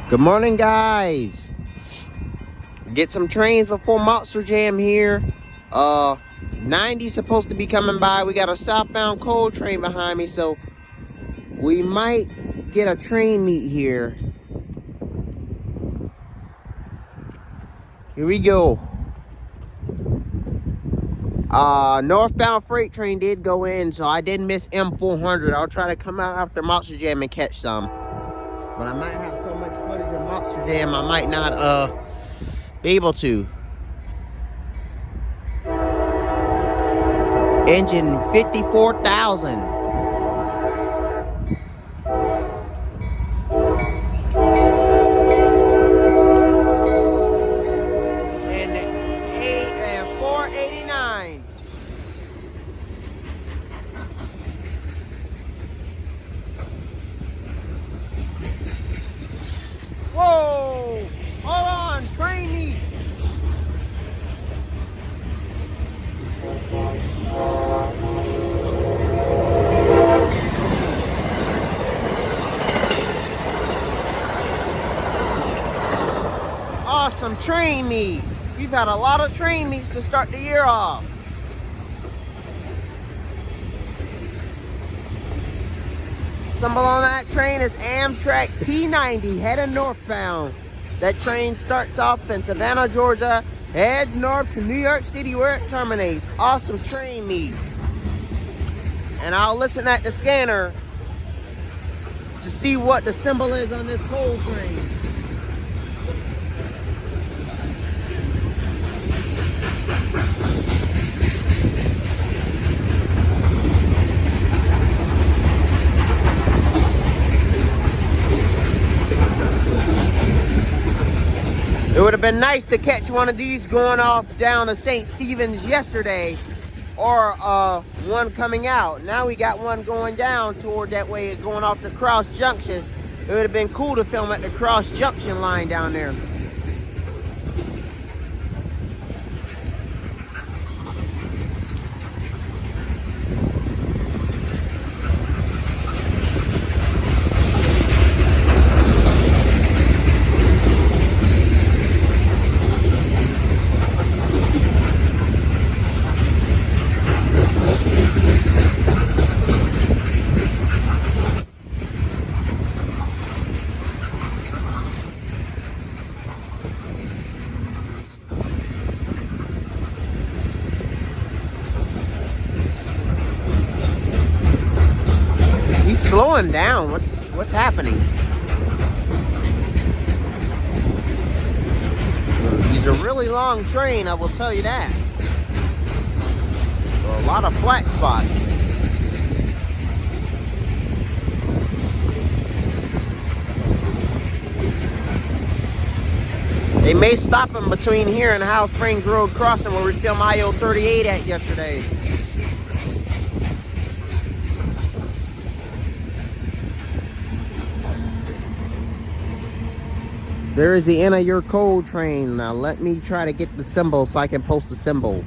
Good morning, guys. Get some trains before Monster Jam here. 90 supposed to be coming by. We got a southbound coal train behind me, so we might get a train meet here. Here we go. Northbound freight train did go in, so I did miss M400. I'll try to come out after Monster Jam and catch some. But I might have so much footage of Monster Jam, I might not be able to. Engine 54,000. And 489. Whoa! Hold on, train me. Awesome train meet. We've had a lot of train meets to start the year off. Symbol on that train is Amtrak P090 heading northbound. That train starts off in Savannah, Georgia, heads north to New York City where it terminates. Awesome train meet. And I'll listen at the scanner to see what the symbol is on this coal train. It would have been nice to catch one of these going off down to St. Stephen's yesterday, or one coming out. Now we got one going down toward that way, going off the Cross Junction. It would have been cool to film at the Cross Junction line down there. Slowing down. What's happening? He's a really long train, I will tell you that. So a lot of flat spots. They may stop him between here and Howell Springs Road crossing where we filmed IO38 at yesterday. There is the end of your coal train. Now let me try to get the symbol so I can post the symbol.